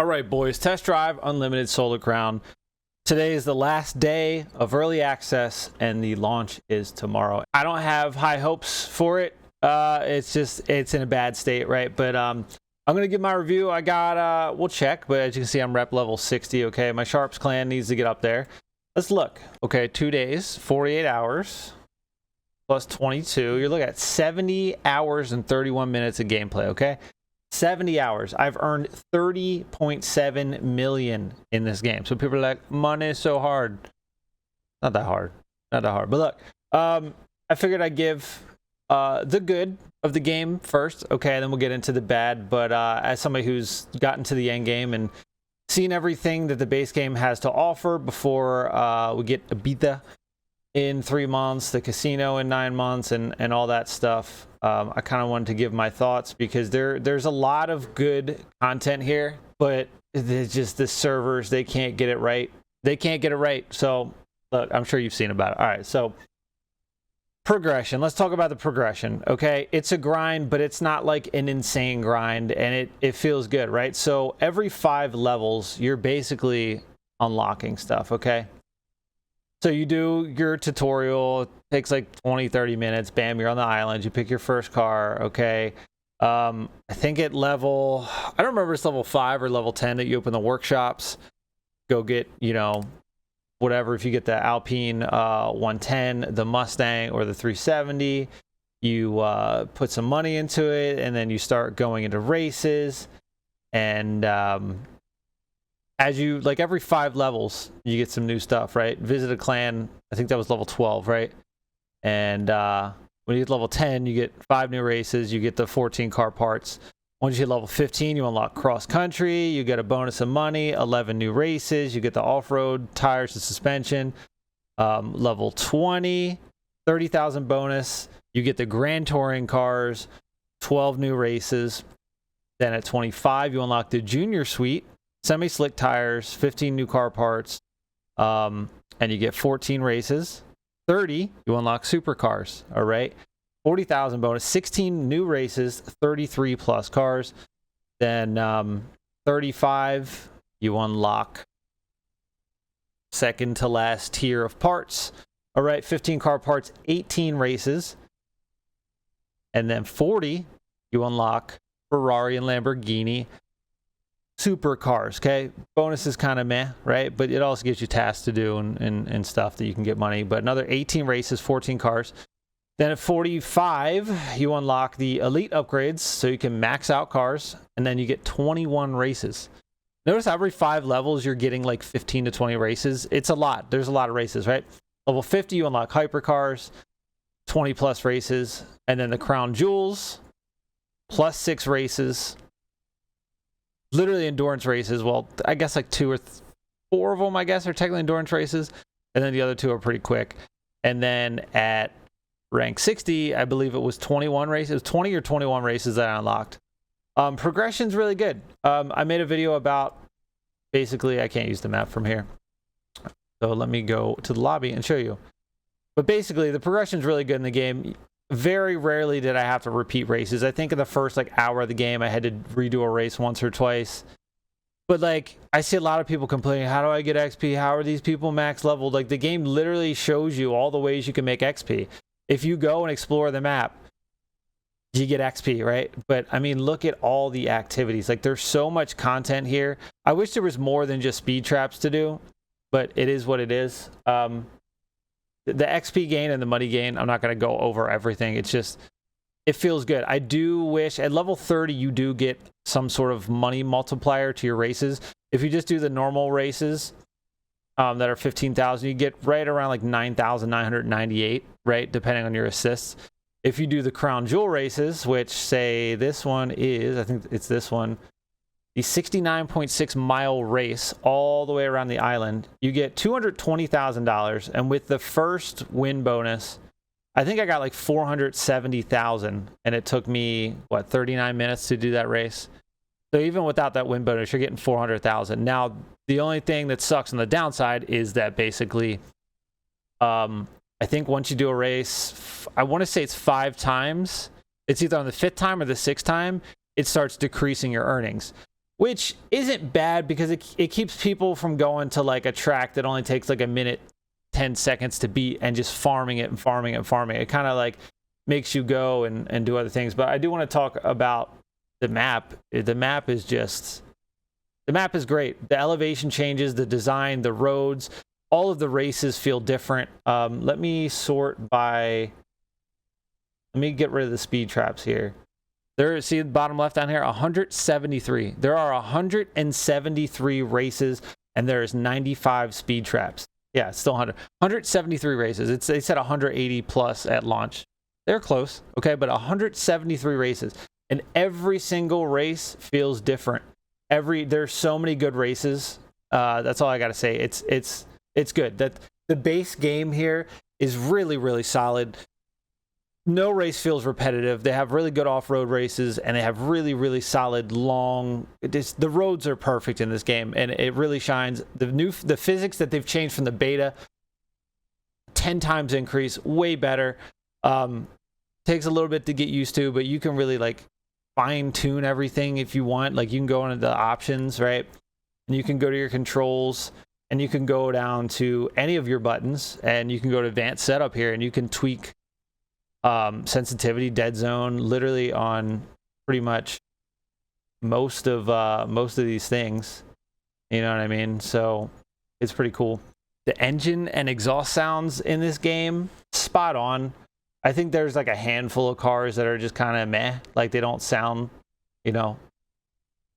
All right, boys, test drive Unlimited Solar Crown. Today is the last day of early access and the launch is tomorrow. I don't have high hopes for it. It's in a bad state, right? But I'm going to give my review. I got, we'll check, but as you can see, I'm rep level 60, okay? My Sharps clan needs to get up there. Let's look. Okay, 2 days, 48 hours, plus 22. You're looking at 70 hours and 31 minutes of gameplay, okay? 70 hours. I've earned 30.7 million in this game. So people are like, money is so hard. Not that hard. Not that hard. But look, I figured I'd give the good of the game first. Okay, then we'll get into the bad. But as somebody who's gotten to the end game and seen everything that the base game has to offer before we get a beta in 3 months, the casino in 9 months, and all that stuff, I kind of wanted to give my thoughts because there's a lot of good content here, but it's just the servers, they can't get it right. They can't get it right. So look, I'm sure you've seen about it. All right, so progression. Let's talk about the progression. Okay, it's a grind, but it's not like an insane grind, and it feels good, right? So every 5 levels, you're basically unlocking stuff. Okay. So you do your tutorial, it takes like 20-30 minutes, bam, you're on the island, you pick your first car, okay. I think at level, I don't remember if it's level 5 or level 10 that you open the workshops, go get, you know, whatever. If you get the Alpine 110, the Mustang, or the 370, you put some money into it, and then you start going into races, and as you, like, every 5 levels, you get some new stuff, right? Visit a clan, I think that was level 12, right? And when you get level 10, you get 5 new races, you get the 14 car parts. Once you hit level 15, you unlock cross country, you get a bonus of money, 11 new races, you get the off-road tires and suspension. Level 20, 30,000 bonus, you get the Grand Touring cars, 12 new races. Then at 25, you unlock the Junior Suite, semi-slick tires, 15 new car parts, and you get 14 races. 30, you unlock supercars, all right? 40,000 bonus, 16 new races, 33 plus cars. Then 35, you unlock second to last tier of parts, all right? 15 car parts, 18 races. And then 40, you unlock Ferrari and Lamborghini supercars, okay? Bonus is kind of meh, right? But it also gives you tasks to do and stuff that you can get money. But another 18 races, 14 cars. Then at 45, you unlock the elite upgrades, so you can max out cars, and then you get 21 races. Notice every 5 levels, you're getting like 15 to 20 races. It's a lot. There's a lot of races, right? Level 50, you unlock hypercars, 20 plus races, and then the crown jewels, plus 6 races. Literally endurance races. Well, I guess like 2 or 4 of them, I guess, are technically endurance races. And then the other 2 are pretty quick. And then at rank 60, I believe it was 21 races, 20 or 21 races that I unlocked. Progression's really good. I made a video about, basically, I can't use the map from here. So let me go to the lobby and show you. But basically, the progression's really good in the game. Very rarely did I have to repeat races. I think in the first like hour of the game, I had to redo a race once or twice. But like, I see a lot of people complaining, how do I get XP? How are these people max leveled? Like, the game literally shows you all the ways you can make XP. If you go and explore the map, you get XP, right? But I mean, look at all the activities. Like, there's so much content here. I wish there was more than just speed traps to do, but it is what it is. The XP gain and the money gain, I'm not going to go over everything. It's just, it feels good. I do wish at level 30, you do get some sort of money multiplier to your races. If you just do the normal races that are 15,000, you get right around like 9,998, right? Depending on your assists. If you do the crown jewel races, which say this one is, I think it's this one, the 69.6 mile race all the way around the island, you get $220,000. And with the first win bonus, I think I got like 470,000. And it took me, what, 39 minutes to do that race. So even without that win bonus, you're getting 400,000. Now, the only thing that sucks on the downside is that basically, I think once you do a race, I want to say it's 5 times. It's either on the 5th time or the 6th time, it starts decreasing your earnings. which isn't bad because it keeps people from going to like a track that only takes like a minute 10 seconds to beat and just farming it and farming it and farming it. It kind of like makes you go and do other things. But I do want to talk about the map. The map is great. The elevation changes, the design, the roads, all of the races feel different. Let me get rid of the speed traps here. There, see the bottom left down here, 173. There are 173 races and there's 95 speed traps. Yeah, it's still 173 races. They said 180 plus at launch. They're close, okay, but 173 races, and every single race feels different. There's so many good races. That's all I gotta say. It's good. That the base game here is really, really solid. No race feels repetitive. They have really good off-road races, and they have really, really solid long. The roads are perfect in this game, and it really shines. The physics that they've changed from the beta, 10 times increase, way better. Takes a little bit to get used to, but you can really like fine-tune everything if you want. Like you can go into the options, right? And you can go to your controls, and you can go down to any of your buttons, and you can go to advanced setup here, and you can tweak sensitivity, dead zone, literally on pretty much most of these things. You know what I mean? So it's pretty cool. The engine and exhaust sounds in this game, spot on. I think there's like a handful of cars that are just kind of meh, like they don't sound, you know,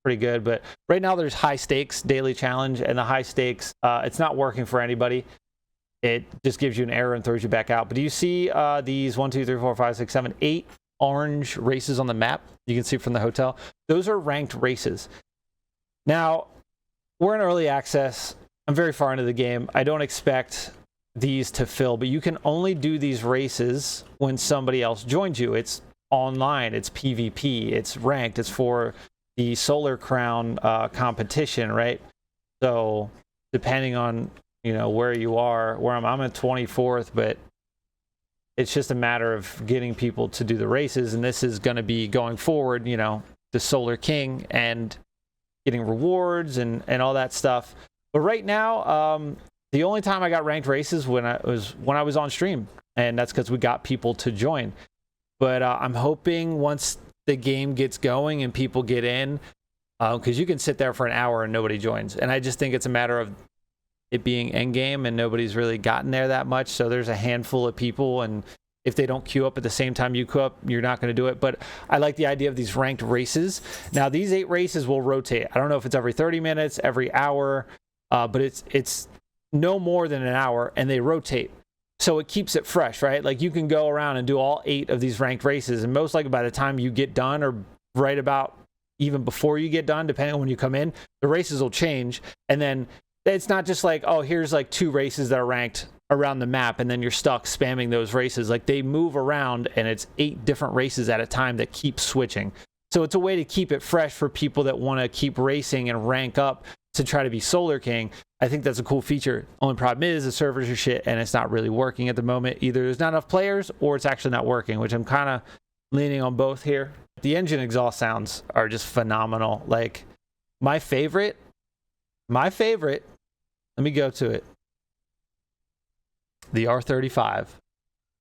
pretty good. But right now there's high stakes daily challenge, and the high stakes, it's not working for anybody. It just gives you an error and throws you back out. But do you see these 1, 2, 3, 4, 5, 6, 7, 8 orange races on the map? You can see from the hotel. Those are ranked races. Now, we're in early access. I'm very far into the game. I don't expect these to fill, but you can only do these races when somebody else joins you. It's online. It's PvP. It's ranked. It's for the Solar Crown competition, right? So depending on where you are, I'm at 24th, but it's just a matter of getting people to do the races, and this is going to be going forward, the Solar King and getting rewards and all that stuff. But right now, the only time I got ranked races when I was on stream, and that's because we got people to join. But I'm hoping once the game gets going and people get in, because you can sit there for an hour and nobody joins, and I just think it's a matter of it being endgame and nobody's really gotten there that much. So there's a handful of people, and if they don't queue up at the same time you queue up, you're not going to do it. But I like the idea of these ranked races. Now these 8 races will rotate. I don't know if it's every 30 minutes, every hour, but it's no more than an hour, and they rotate. So it keeps it fresh, right? Like you can go around and do all 8 of these ranked races, and most likely by the time you get done, or right about even before you get done, depending on when you come in, the races will change. And then it's not just like, oh, here's like 2 races that are ranked around the map, and then you're stuck spamming those races. Like they move around, and it's 8 different races at a time that keep switching. So it's a way to keep it fresh for people that want to keep racing and rank up to try to be Solar King. I think that's a cool feature. Only problem is the servers are shit, and it's not really working at the moment. Either there's not enough players, or it's actually not working, which I'm kind of leaning on both here. The engine exhaust sounds are just phenomenal. Like my favorite, let me go to it. The R35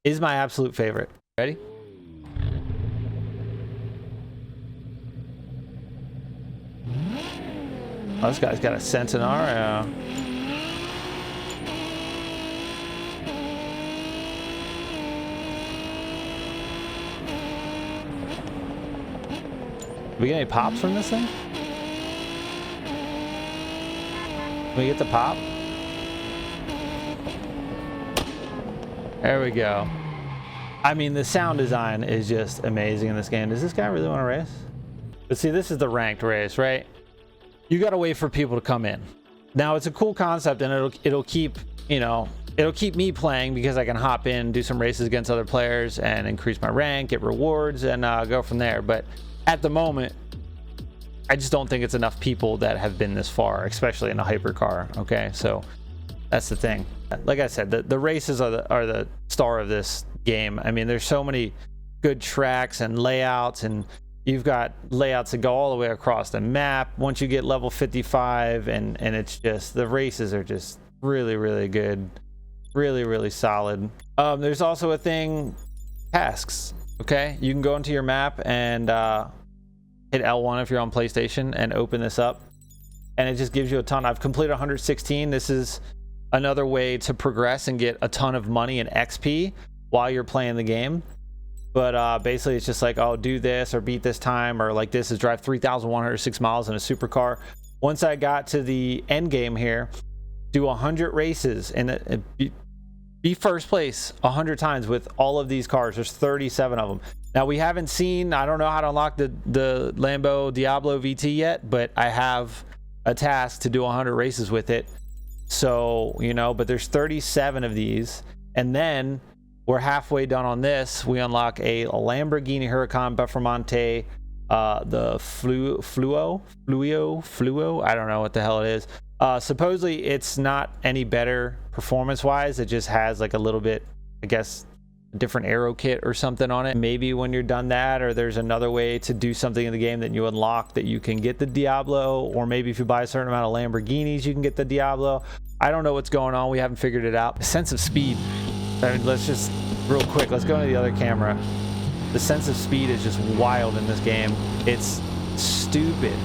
is my absolute favorite. Ready? Oh, this guy's got a Centenar. We get any pops from this thing? Can we get the pop? There we go. I mean, the sound design is just amazing in this game. Does this guy really want to race? But see, this is the ranked race, right? You got to wait for people to come in. Now, it's a cool concept, and it'll keep, it'll keep me playing because I can hop in, do some races against other players, and increase my rank, get rewards, and go from there. But at the moment, I just don't think it's enough people that have been this far, especially in a hypercar. Okay, so that's the thing. Like I said, the races are the star of this game. I mean, there's so many good tracks and layouts, and You've got layouts that go all the way across the map once you get level 55, and it's just, the races are just really, really good. Really, really solid. There's also a thing, tasks. Okay, you can go into your map and hit L1 if you're on PlayStation and open this up, and it just gives you a ton. I've completed 116. This is another way to progress and get a ton of money and XP while you're playing the game. But basically it's just like, oh, do this or beat this time, or like this is drive 3,106 miles in a supercar. Once I got to the end game here, do 100 races and be first place 100 times with all of these cars. There's 37 of them. Now we haven't seen, I don't know how to unlock the Lambo Diablo VT yet, but I have a task to do 100 races with it. So, you know, but there's 37 of these, and then we're halfway done on this. We unlock a Lamborghini Huracan Buffermonte, the Fluo. I don't know what the hell it is. Supposedly it's not any better performance wise. It just has like a little bit, I guess, different aero kit or something on it. Maybe when you're done that, or there's another way to do something in the game that you unlock that you can get the Diablo, or maybe if you buy a certain amount of Lamborghinis you can get the Diablo. I don't know what's going on. We haven't figured it out. The sense of speed, I mean, let's just real quick, let's go into the other camera. The sense of speed is just wild in this game. It's stupid.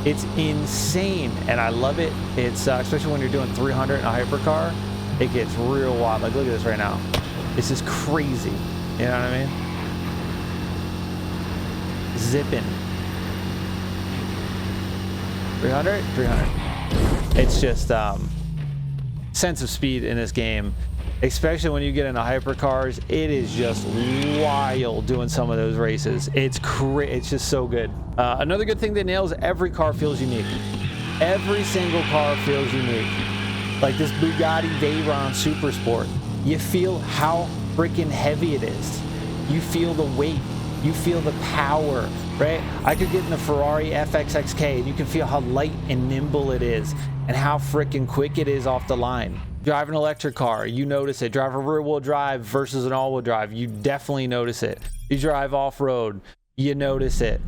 It's insane, and I love it. It's especially when you're doing 300 in a hypercar, it gets real wild. Like, look at this right now. This is crazy. You know what I mean? Zipping. 300. It's just sense of speed in this game, especially when you get into hypercars. It is just wild doing some of those races. It's just so good. Another good thing they nail is every car feels unique. Every single car feels unique. Like this Bugatti Veyron Super Sport, you feel how freaking heavy it is. You feel the weight. You feel the power, right? I could get in the Ferrari FXXK and you can feel how light and nimble it is and how freaking quick it is off the line. Drive an electric car, you notice it. Drive a rear-wheel drive versus an all-wheel drive, you definitely notice it. You drive off-road, you notice it.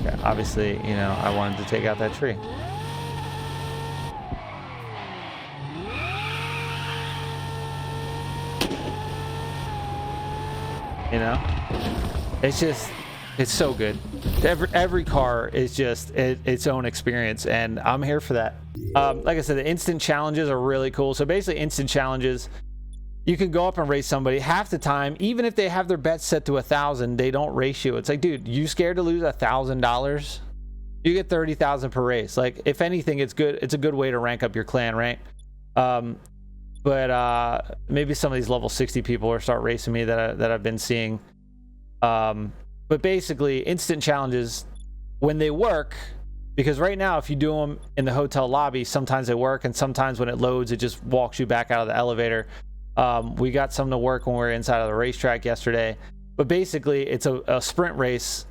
Okay, obviously, you know, I wanted to take out that tree. You know, it's just, it's so good. Every car is just its own experience, and I'm here for that. Like I said, the instant challenges are really cool. So basically, instant challenges, you can go up and race somebody. Half the time, even if they have their bets set to 1,000, they don't race you. It's like, dude, you scared to lose $1,000? You get 30,000 per race. Like, if anything, it's good. It's a good way to rank up your clan, right? But maybe some of these level 60 people will start racing me that I've been seeing. But basically, instant challenges, when they work, because right now, if you do them in the hotel lobby, sometimes they work, and sometimes when it loads, it just walks you back out of the elevator. We got some to work when we were inside of the racetrack yesterday. But basically, it's a sprint race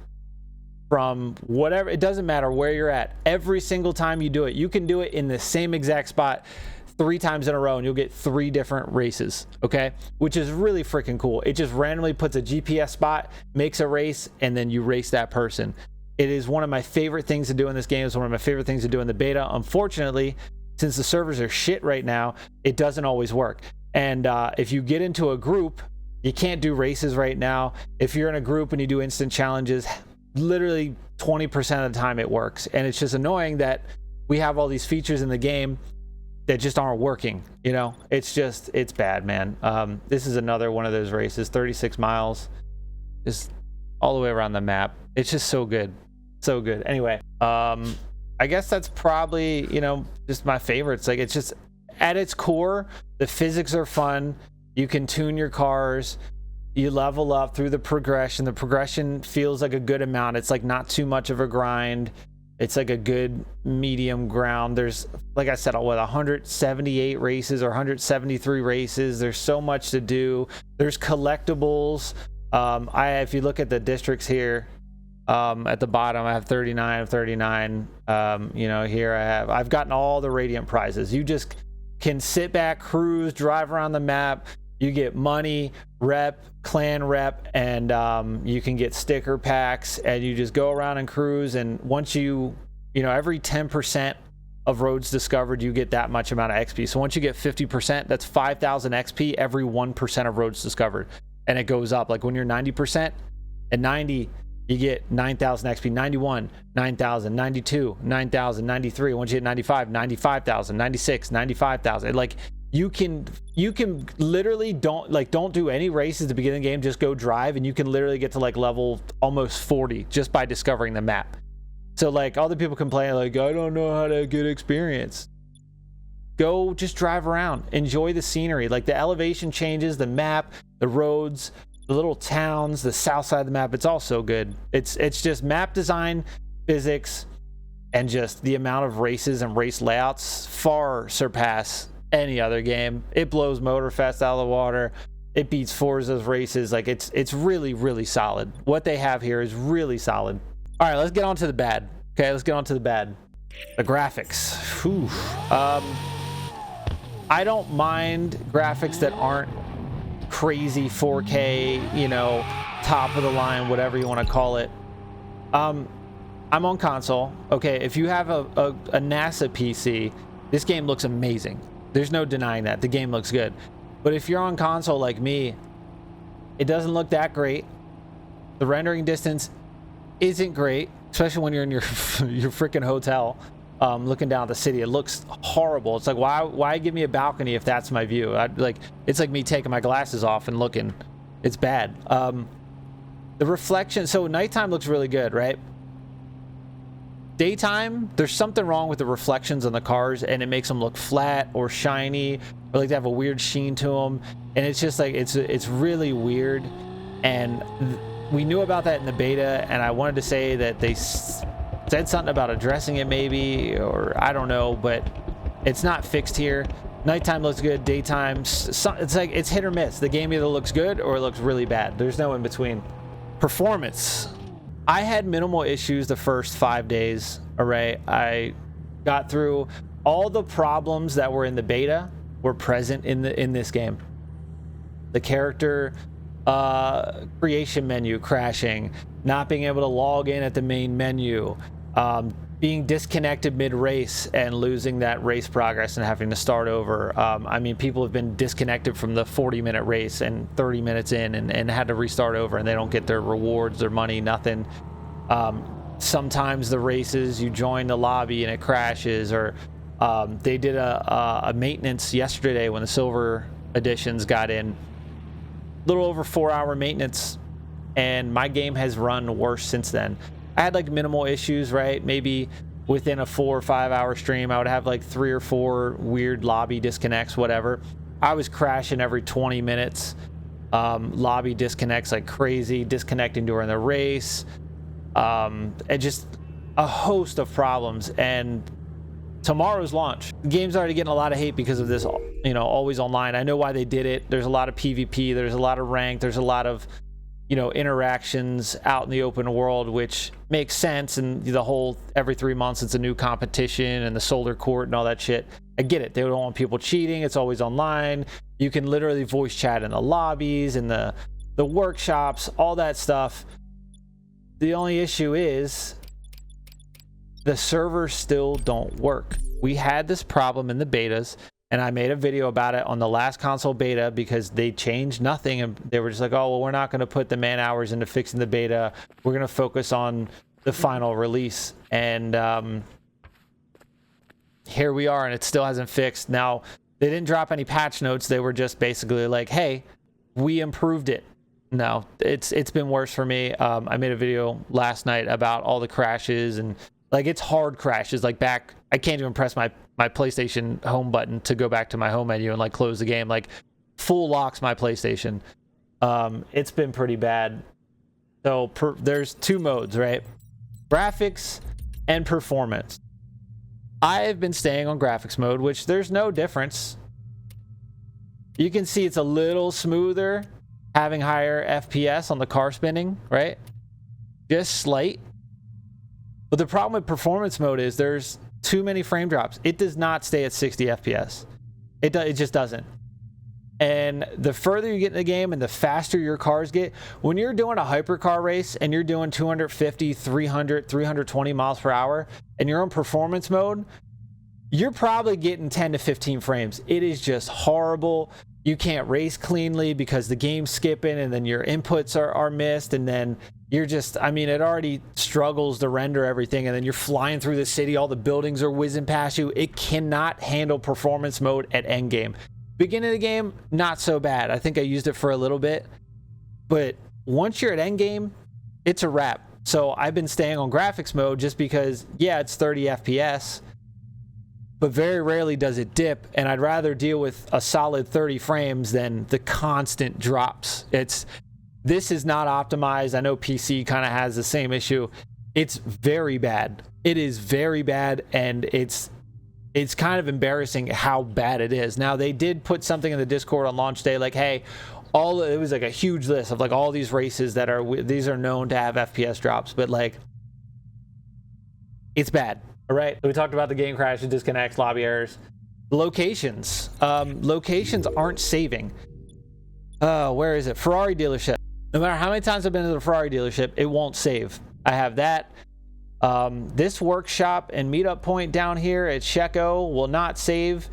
from whatever, it doesn't matter where you're at. Every single time you do it, you can do it in the same exact spot 3 times in a row, and you'll get 3 different races, okay? Which is really freaking cool. It just randomly puts a GPS spot, makes a race, and then you race that person. It is one of my favorite things to do in this game. It's one of my favorite things to do in the beta. Unfortunately, since the servers are shit right now, it doesn't always work. And if you get into a group, you can't do races right now. If you're in a group and you do instant challenges, literally 20% of the time it works. And it's just annoying that we have all these features in the game that just aren't working. You know, it's bad, man. This is another one of those races, 36 miles, just all the way around the map. It's just so good. So good. Anyway, I guess that's probably, you know, just my favorites. Like, it's just, at its core, the physics are fun. You can tune your cars. You level up through the progression. The progression feels like a good amount. It's like not too much of a grind. It's like a good medium ground. There's, like I said, 178 races or 173 races. There's so much to do. There's collectibles. If you look at the districts here, at the bottom, I have 39 of 39. You know, here I've gotten all the Radiant prizes. You just can sit back, cruise, drive around the map. You get money, rep, clan rep, and you can get sticker packs, and you just go around and cruise. And once you know, every 10% of roads discovered, you get that much amount of XP. So once you get 50%, that's 5,000 XP every 1% of roads discovered. And it goes up. Like when you're 90%, at 90, you get 9,000 XP, 91, 9,000, 92, 9,000, 93. Once you hit 95, 95,000, 96, 95,000. Like you can literally don't do any races at the beginning of the game, just go drive, and you can literally get to like level almost 40 just by discovering the map. So like all the people complain like, I don't know how to get experience. Go just drive around, enjoy the scenery, like the elevation changes, the map, the roads, the little towns, the south side of the map. It's all so good. It's just map design, physics, and just the amount of races and race layouts far surpass any other game. It blows Motorfest out of the water. It beats Forza's races. Like it's really, really solid. What they have here is really solid. All right, let's get on to the bad. Okay, let's get on to the bad. The graphics. Whew. I don't mind graphics that aren't crazy 4K, you know, top of the line, whatever you want to call it. I'm on console. Okay, if you have a NASA PC, this game looks amazing. There's no denying that. The game looks good. But if you're on console like me, it doesn't look that great. The rendering distance isn't great, especially when you're in your your freaking hotel looking down at the city. It looks horrible. It's like, why give me a balcony if that's my view? It's like me taking my glasses off and looking. It's bad. The reflection, so nighttime looks really good, right? Daytime, there's something wrong with the reflections on the cars, and it makes them look flat or shiny, or like they have a weird sheen to them, and it's just like it's really weird. And we knew about that in the beta, and I wanted to say that they said something about addressing it maybe, or I don't know, but it's not fixed here. Nighttime looks good, daytime, it's like it's hit or miss. The game either looks good or it looks really bad. There's no in between. Performance. I had minimal issues the first 5 days. All right, I got through all the problems that were in the beta were present in this game. The character creation menu crashing, not being able to log in at the main menu, being disconnected mid-race and losing that race progress and having to start over. I mean, people have been disconnected from the 40-minute race and 30 minutes in and had to restart over, and they don't get their rewards, their money, nothing. Sometimes the races, you join the lobby and it crashes, or they did a maintenance yesterday when the silver editions got in. Little over 4-hour maintenance, and my game has run worse since then. I had like minimal issues, right? Maybe within a 4 or 5 hour stream, I would have like 3 or 4 weird lobby disconnects, whatever. I was crashing every 20 minutes. Lobby disconnects like crazy, disconnecting during the race, and just a host of problems. And tomorrow's launch, the game's already getting a lot of hate because of this, you know, always online. I know why they did it. There's a lot of PvP, there's a lot of rank, there's a lot of, you know, interactions out in the open world, which makes sense. And the whole every 3 months it's a new competition and the solar court and all that shit. I get it. They don't want people cheating. It's always online. You can literally voice chat in the lobbies and the workshops, all that stuff. The only issue is the servers still don't work. We had this problem in the betas, and I made a video about it on the last console beta because they changed nothing, and they were just like, oh, well, we're not going to put the man hours into fixing the beta. We're going to focus on the final release. And here we are, and it still hasn't fixed. Now, they didn't drop any patch notes. They were just basically like, hey, we improved it. No, it's been worse for me. I made a video last night about all the crashes, and like it's hard crashes. Like back, I can't even press my PlayStation home button to go back to my home menu and like close the game. Like full locks my PlayStation. It's been pretty bad. So there's 2 modes, right? Graphics and performance. I've been staying on graphics mode, which there's no difference. You can see it's a little smoother, having higher FPS on the car spinning, right? Just slight. But the problem with performance mode is there's too many frame drops. It does not stay at 60 FPS. It just doesn't. And the further you get in the game and the faster your cars get, when you're doing a hypercar race and you're doing 250, 300, 320 miles per hour and you're on performance mode, you're probably getting 10 to 15 frames. It is just horrible. You can't race cleanly because the game's skipping and then your inputs are missed, and then you're just, I mean, it already struggles to render everything, and then you're flying through the city, all the buildings are whizzing past you. It cannot handle performance mode at endgame. Beginning of the game, not so bad. I think I used it for a little bit, but once you're at endgame, it's a wrap. So I've been staying on graphics mode just because, yeah, it's 30 FPS, but very rarely does it dip, and I'd rather deal with a solid 30 frames than the constant drops. This is not optimized. I know PC kind of has the same issue. It's very bad. It is very bad, and it's kind of embarrassing how bad it is. Now, they did put something in the Discord on launch day, like, hey, it was like a huge list of like all these races that these are known to have FPS drops, but like, it's bad. All right. We talked about the game crashes, disconnects, lobby errors, locations. Locations aren't saving. Where is it? Ferrari dealership. No matter how many times I've been to the Ferrari dealership, it won't save. I have that. This workshop and meetup point down here at Checo will not save.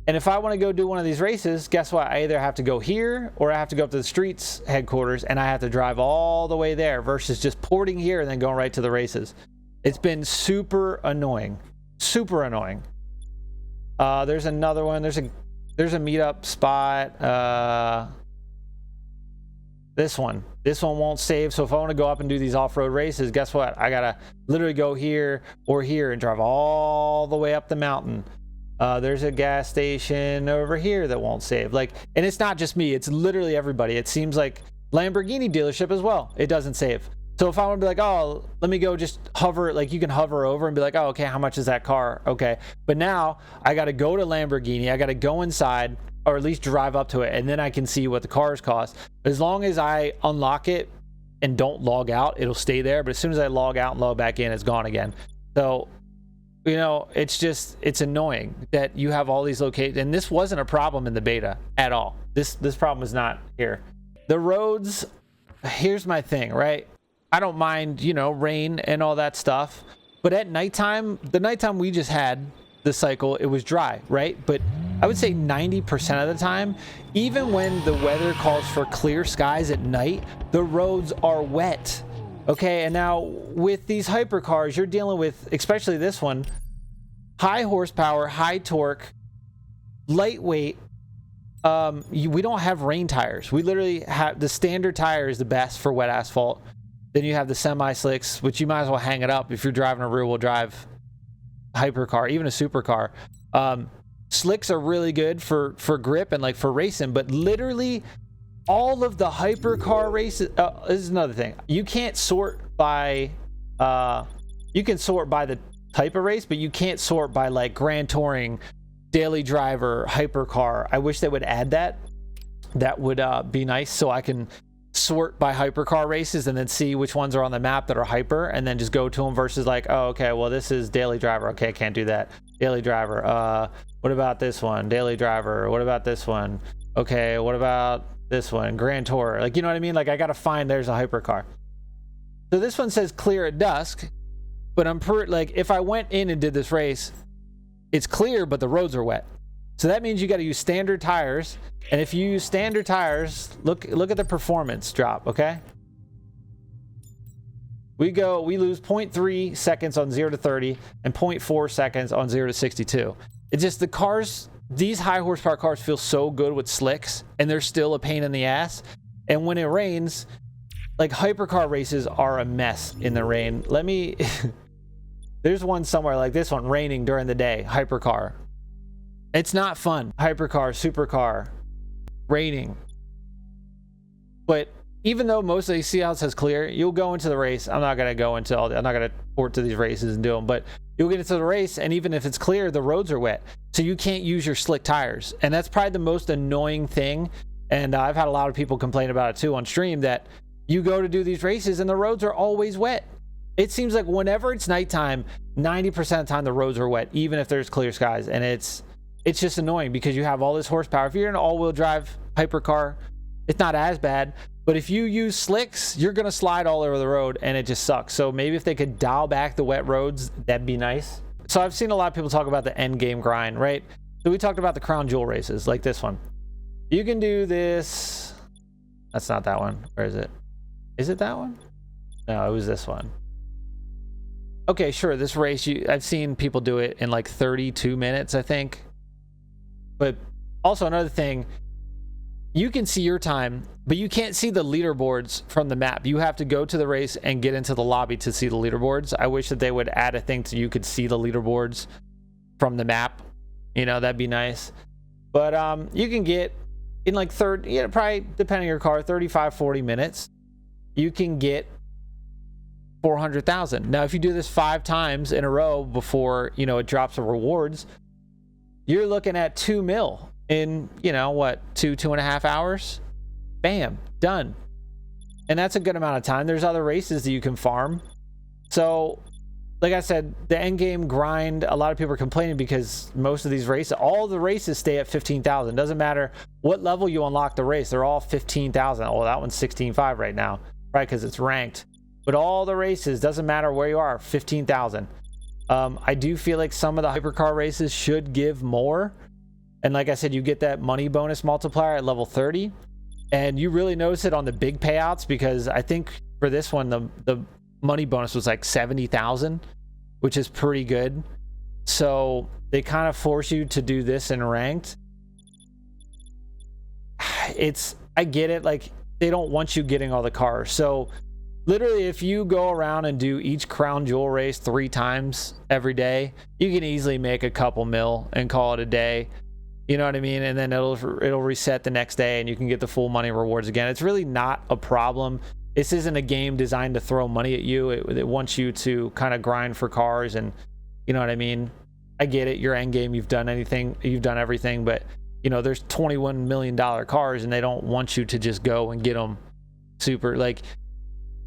And if I want to go do one of these races, guess what? I either have to go here or I have to go up to the streets headquarters, and I have to drive all the way there versus just porting here and then going right to the races. It's been super annoying. Super annoying. There's another one. There's a meetup spot. This one won't save. So if I want to go up and do these off-road races, guess what? I gotta literally go here or here and drive all the way up the mountain. There's a gas station over here that won't save. Like, and it's not just me, it's literally everybody. It seems like Lamborghini dealership as well, it doesn't save. So if I want to be like, oh, let me go just hover, like you can hover over and be like, oh, okay, how much is that car? Okay. But now I got to go to Lamborghini, I got to go inside, or at least drive up to it, and then I can see what the cars cost. As long as I unlock it and don't log out, it'll stay there. But as soon as I log out and log back in, it's gone again. So, you know, it's annoying that you have all these locations, and this wasn't a problem in the beta at all. This problem is not here. The roads, here's my thing, right? I don't mind, you know, rain and all that stuff, but at nighttime, the nighttime we just had this cycle, it was dry, right? But I would say 90% of the time, even when the weather calls for clear skies at night, the roads are wet. Okay, and now with these hypercars, you're dealing with, especially this one, high horsepower, high torque, lightweight. We don't have rain tires. We literally have the standard tire is the best for wet asphalt. Then you have the semi-slicks, which you might as well hang it up if you're driving a rear-wheel drive hypercar, even a supercar. Slicks are really good for grip and like for racing, but literally all of the hypercar races, this is another thing. You can't sort by, you can sort by the type of race, but you can't sort by like Grand Touring, Daily Driver, hypercar. I wish they would add that. That would be nice, so I can sort by hypercar races and then see which ones are on the map that are hyper, and then just go to them versus like, oh, okay, well, this is Daily Driver. Okay, I can't do that. Daily Driver. What about this one? Daily Driver. What about this one? Okay, what about this one? Grand Tour. Like, you know what I mean? Like, I gotta find there's a hypercar. So this one says clear at dusk, but I'm like, if I went in and did this race, it's clear, but the roads are wet. So that means you got to use standard tires. And if you use standard tires, look at the performance drop, okay? We lose 0.3 seconds on 0 to 30 and 0.4 seconds on 0 to 62. It's just the cars, these high horsepower cars feel so good with slicks, and they're still a pain in the ass. And when it rains, like hypercar races are a mess in the rain. There's one somewhere like this one raining during the day, hypercar. It's not fun. Hypercar, supercar, raining. But even though most of these, see how it says clear, you'll go into the race. I'm not going to go into I'm not going to port to these races and do them, but you'll get into the race, and even if it's clear, the roads are wet. So you can't use your slick tires. And that's probably the most annoying thing. And I've had a lot of people complain about it too on stream, that you go to do these races and the roads are always wet. It seems like whenever it's nighttime, 90% of the time the roads are wet, even if there's clear skies. And it's just annoying because you have all this horsepower. If you're in an all-wheel drive hypercar, it's not as bad. But if you use slicks, you're going to slide all over the road, and it just sucks. So maybe if they could dial back the wet roads, that'd be nice. So I've seen a lot of people talk about the end game grind, right? So we talked about the crown jewel races, like this one. You can do this. That's not that one. Where is it? Is it that one? No, it was this one. Okay, sure. This race, I've seen people do it in like 32 minutes, I think. But also another thing, you can see your time, but you can't see the leaderboards from the map. You have to go to the race and get into the lobby to see the leaderboards. I wish that they would add a thing so you could see the leaderboards from the map. You know, that'd be nice. But you can get in like probably depending on your car, 35, 40 minutes, you can get 400,000. Now, if you do this 5 times in a row before, you know, it drops the rewards, you're looking at 2 mil in, you know, what, 2.5 hours? Bam, done. And that's a good amount of time. There's other races that you can farm. So, like I said, the end game grind, a lot of people are complaining because most of these races, all the races stay at 15,000. Doesn't matter what level you unlock the race, they're all 15,000. Oh, that one's 16.5 right now, right? Because it's ranked. But all the races, doesn't matter where you are, 15,000. I do feel like some of the hypercar races should give more. And like I said, you get that money bonus multiplier at level 30. And you really notice it on the big payouts, because I think for this one, the money bonus was like 70,000, which is pretty good. So they kind of force you to do this in ranked. I get it. Like, they don't want you getting all the cars. So literally, if you go around and do each crown jewel race 3 times every day, you can easily make a couple mil and call it a day. You know what I mean? And then it'll reset the next day and you can get the full money rewards again. It's really not a problem. This isn't a game designed to throw money at you. It wants you to kind of grind for cars, and you know what I mean? I get it. Your end game, you've done everything, but you know, there's $21 million cars and they don't want you to just go and get them super. Like,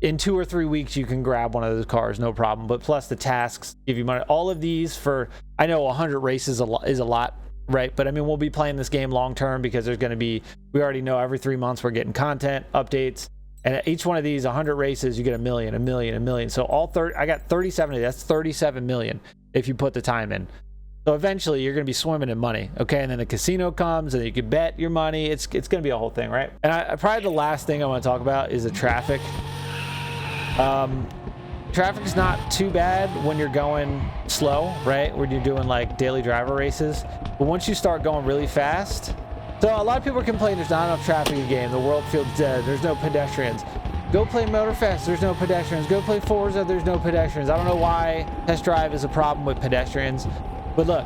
in 2 or 3 weeks, you can grab one of those cars, no problem. But plus the tasks give you money. All of these for, I know 100 races is a lot, right? But I mean, we'll be playing this game long term because there's going to be, we already know every 3 months we're getting content updates. And at each one of these 100 races, you get a million. So all 30, I got 37. That's 37 million if you put the time in. So eventually you're going to be swimming in money. Okay. And then the casino comes and you can bet your money. It's going to be a whole thing, right? And probably the last thing I want to talk about is the traffic. Traffic's not too bad when you're going slow, right? When you're doing like daily driver races. But once you start going really fast, so a lot of people complain there's not enough traffic in the game. The world feels dead. There's no pedestrians. Go play Motorfest. There's no pedestrians. Go play Forza. There's no pedestrians. I don't know why Test Drive is a problem with pedestrians, but look,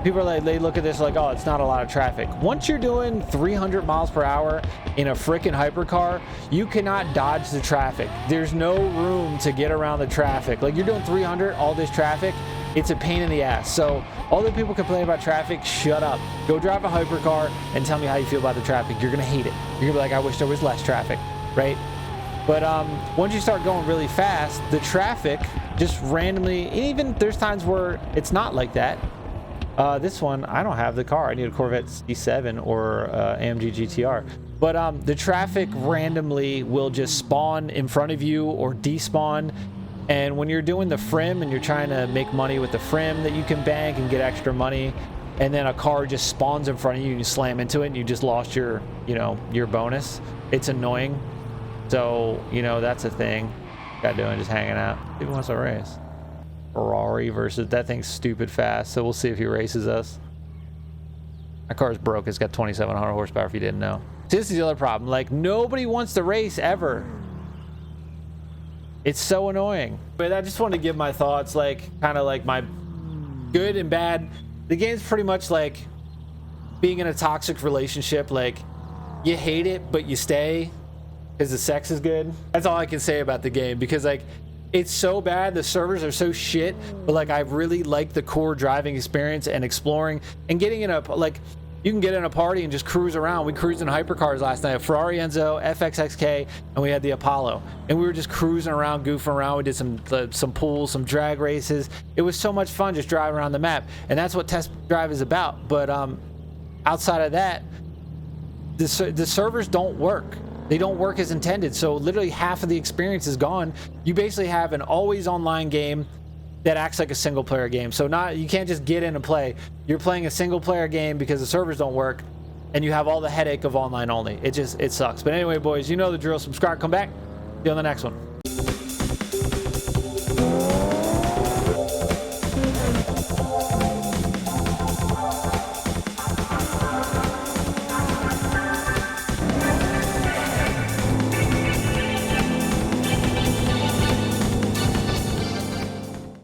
people are like, they look at this like, oh, it's not a lot of traffic. Once you're doing 300 miles per hour in a freaking hypercar, you cannot dodge the traffic. There's no room to get around the traffic. Like, you're doing 300, all this traffic, it's a pain in the ass. So all the people complaining about traffic, shut up. Go drive a hypercar and tell me how you feel about the traffic. You're gonna hate it. You're gonna be like, I wish there was less traffic, right? But once you start going really fast, the traffic just randomly, even there's times where it's not like that. This one, I don't have the car. I need a Corvette C7 or AMG GTR. But the traffic randomly will just spawn in front of you or despawn. And when you're doing the frim and you're trying to make money with the frim that you can bank and get extra money, and then a car just spawns in front of you and you slam into it and you just lost your, you know, your bonus, it's annoying. So, you know, that's a thing. Got doing just hanging out. Who wants a race? Ferrari versus, that thing's stupid fast, so we'll see if he races us. My car's broke. It's got 2,700 horsepower, if you didn't know. See, this is the other problem. Like, nobody wants to race ever. It's so annoying. But I just want to give my thoughts, like, kind of like my good and bad. The game's pretty much like being in a toxic relationship. Like, you hate it, but you stay because the sex is good. That's all I can say about the game, because, like, it's so bad, the servers are so shit, but like, I really like the core driving experience and exploring and getting in a, like, you can get in a party and just cruise around. We cruised in hypercars last night, Ferrari Enzo, FXXK, and we had the Apollo, and we were just cruising around, goofing around. We did some pools, some drag races. It was so much fun just driving around the map, and that's what test drive is about. But outside of that, the servers don't work. They don't work as intended. So literally half of the experience is gone. You basically have an always online game that acts like a single player game. So you can't just get in and play. You're playing a single player game because the servers don't work, and you have all the headache of online only. It sucks. But anyway, boys, you know the drill. Subscribe, come back. See you on the next one.